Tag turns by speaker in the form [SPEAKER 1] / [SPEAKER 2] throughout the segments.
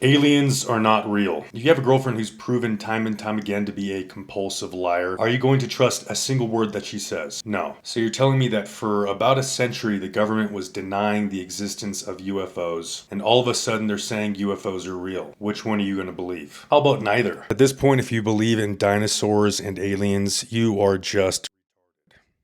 [SPEAKER 1] Aliens are not real. If you have a girlfriend who's proven time and time again to be a compulsive liar, are you going to trust a single word that she says? No. So you're telling me that for about a century the government was denying the existence of UFOs, and all of a sudden they're saying UFOs are real. Which one are you going to believe? How about neither? At this point, if you believe in dinosaurs and aliens, you are just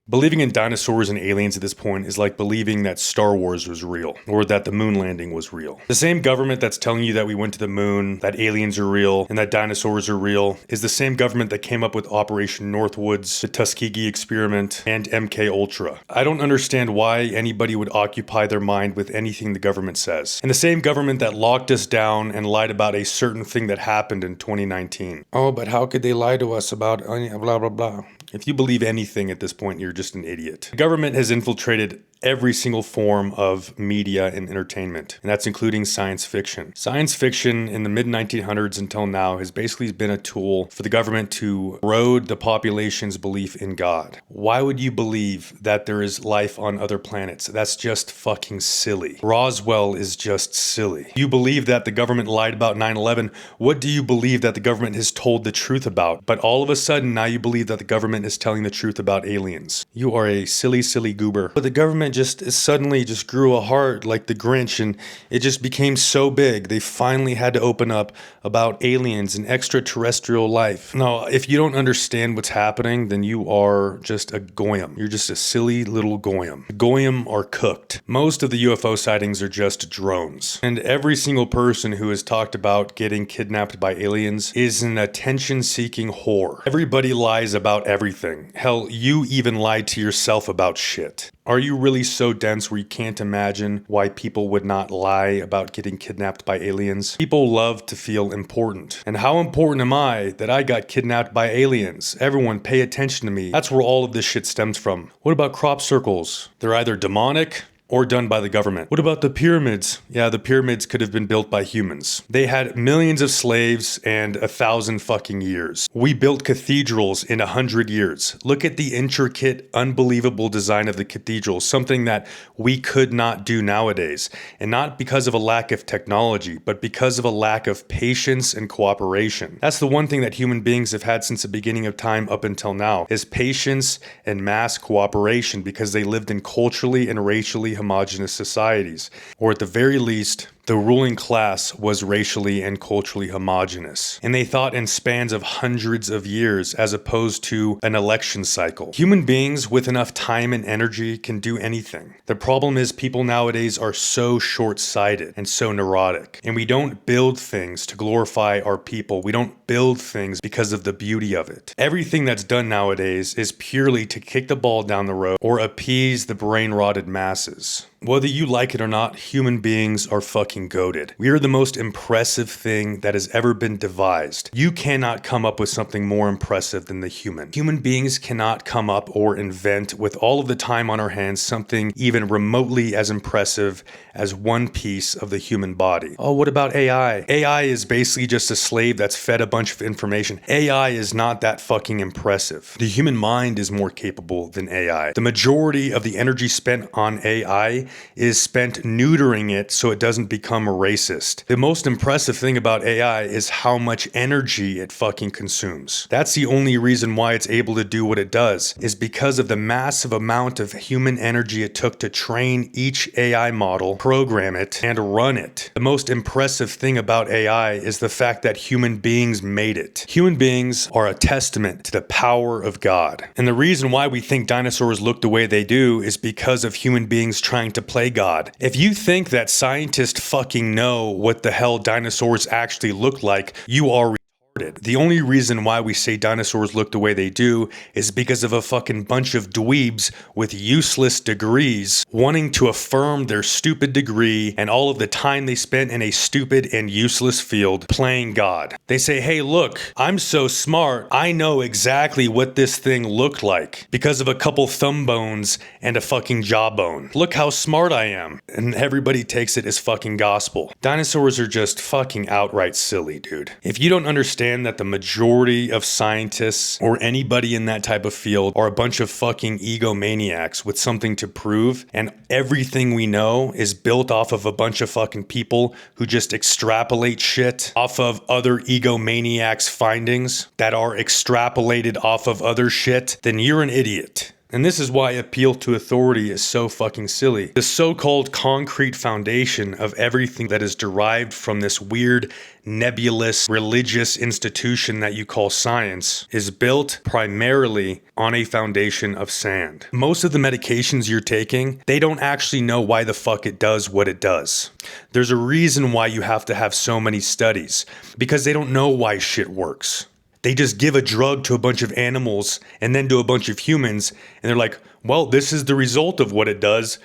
[SPEAKER 1] believing in dinosaurs and aliens at this point is like believing that Star Wars was real, or that the moon landing was real. The same government that's telling you that we went to the moon, that aliens are real, and that dinosaurs are real, is the same government that came up with Operation Northwoods, the Tuskegee experiment, and MK Ultra. I don't understand why anybody would occupy their mind with anything the government says. And the same government that locked us down and lied about a certain thing that happened in 2019. Oh, but how could they lie to us about blah blah blah? If you believe anything at this point, you're just an idiot. The government has infiltrated every single form of media and entertainment, and that's including science fiction. Science fiction in the mid-1900s until now has basically been a tool for the government to erode the population's belief in God. Why would you believe that there is life on other planets? That's just fucking silly. Roswell is just silly. You believe that the government lied about 9/11. What do you believe that the government has told the truth about? But all of a sudden now you believe that the government is telling the truth about aliens. You are a silly, silly goober. But the government just suddenly just grew a heart like the Grinch, and it just became so big they finally had to open up about aliens and extraterrestrial life. Now, if you don't understand what's happening, then you are just a goyim. You're just a silly little goyim. Goyim are cooked. Most of the UFO sightings are just drones. And every single person who has talked about getting kidnapped by aliens is an attention-seeking whore. Everybody lies about everything. Hell, you even lied to yourself about shit. Are you really so dense where you can't imagine why people would not lie about getting kidnapped by aliens? People love to feel important. And how important am I that I got kidnapped by aliens? Everyone pay attention to me. That's where all of this shit stems from. What about crop circles? They're either demonic or done by the government. What about the pyramids? Yeah, the pyramids could have been built by humans. They had millions of slaves and 1,000 fucking years. We built cathedrals in 100 years. Look at the intricate, unbelievable design of the cathedrals, something that we could not do nowadays. And not because of a lack of technology, but because of a lack of patience and cooperation. That's the one thing that human beings have had since the beginning of time up until now, is patience and mass cooperation, because they lived in culturally and racially homogenous societies, or at the very least, the ruling class was racially and culturally homogenous, and they thought in spans of hundreds of years as opposed to an election cycle. Human beings with enough time and energy can do anything. The problem is people nowadays are so short-sighted and so neurotic, and we don't build things to glorify our people. We don't build things because of the beauty of it. Everything that's done nowadays is purely to kick the ball down the road or appease the brain-rotted masses. Whether you like it or not, human beings are fucking goated. We are the most impressive thing that has ever been devised. You cannot come up with something more impressive than the human. Human beings cannot come up or invent, with all of the time on our hands, something even remotely as impressive as one piece of the human body. Oh, what about AI? AI is basically just a slave that's fed a bunch of information. AI is not that fucking impressive. The human mind is more capable than AI. The majority of the energy spent on AI is spent neutering it so it doesn't become racist. The most impressive thing about AI is how much energy it fucking consumes. That's the only reason why it's able to do what it does, is because of the massive amount of human energy it took to train each AI model, program it, and run it. The most impressive thing about AI is the fact that human beings made it. Human beings are a testament to the power of God. And the reason why we think dinosaurs look the way they do is because of human beings trying to play God. If you think that scientists fucking know what the hell dinosaurs actually look like, you are retarded. The only reason why we say dinosaurs look the way they do is because of a fucking bunch of dweebs with useless degrees wanting to affirm their stupid degree and all of the time they spent in a stupid and useless field playing God. They say, hey, look, I'm so smart, I know exactly what this thing looked like because of a couple thumb bones and a fucking jawbone. Look how smart I am. And everybody takes it as fucking gospel. Dinosaurs are just fucking outright silly, dude. If you don't understand understand that the majority of scientists or anybody in that type of field are a bunch of fucking egomaniacs with something to prove, and everything we know is built off of a bunch of fucking people who just extrapolate shit off of other egomaniacs' findings that are extrapolated off of other shit, then you're an idiot. And this is why appeal to authority is so fucking silly. The so-called concrete foundation of everything that is derived from this weird, nebulous, religious institution that you call science is built primarily on a foundation of sand. Most of the medications you're taking, they don't actually know why the fuck it does what it does. There's a reason why you have to have so many studies, because they don't know why shit works. They just give a drug to a bunch of animals and then to a bunch of humans, and they're like, well, this is the result of what it does.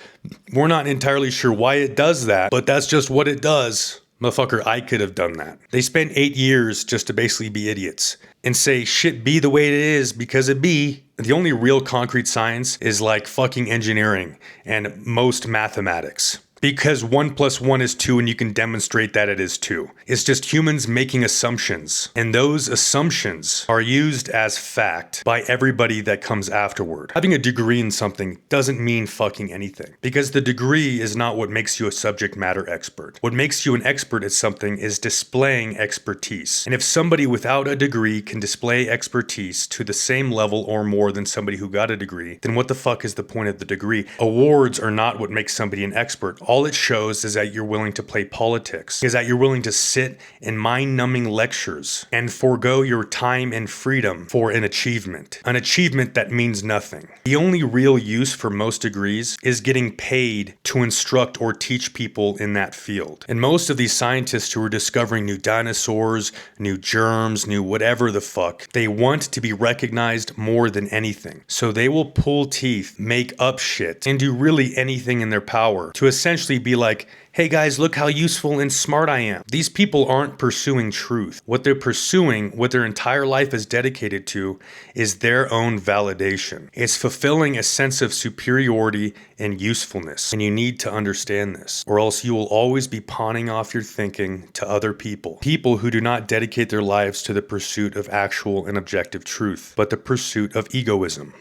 [SPEAKER 1] We're not entirely sure why it does that, but that's just what it does. Motherfucker, I could have done that. They spent 8 years just to basically be idiots and say shit be the way it is because it be. The only real concrete science is like fucking engineering and most mathematics. Because 1 + 1 is 2 and you can demonstrate that it is 2. It's just humans making assumptions. And those assumptions are used as fact by everybody that comes afterward. Having a degree in something doesn't mean fucking anything. Because the degree is not what makes you a subject matter expert. What makes you an expert at something is displaying expertise. And if somebody without a degree can display expertise to the same level or more than somebody who got a degree, then what the fuck is the point of the degree? Awards are not what makes somebody an expert. All it shows is that you're willing to play politics, is that you're willing to sit in mind-numbing lectures and forego your time and freedom for an achievement that means nothing. The only real use for most degrees is getting paid to instruct or teach people in that field. And most of these scientists who are discovering new dinosaurs, new germs, new whatever the fuck, they want to be recognized more than anything. So they will pull teeth, make up shit, and do really anything in their power to essentially be like, hey guys, look how useful and smart I am. These people aren't pursuing truth. What they're pursuing, what their entire life is dedicated to, is their own validation. It's fulfilling a sense of superiority and usefulness. And you need to understand this, or else you will always be pawning off your thinking to other people. People who do not dedicate their lives to the pursuit of actual and objective truth, but the pursuit of egoism.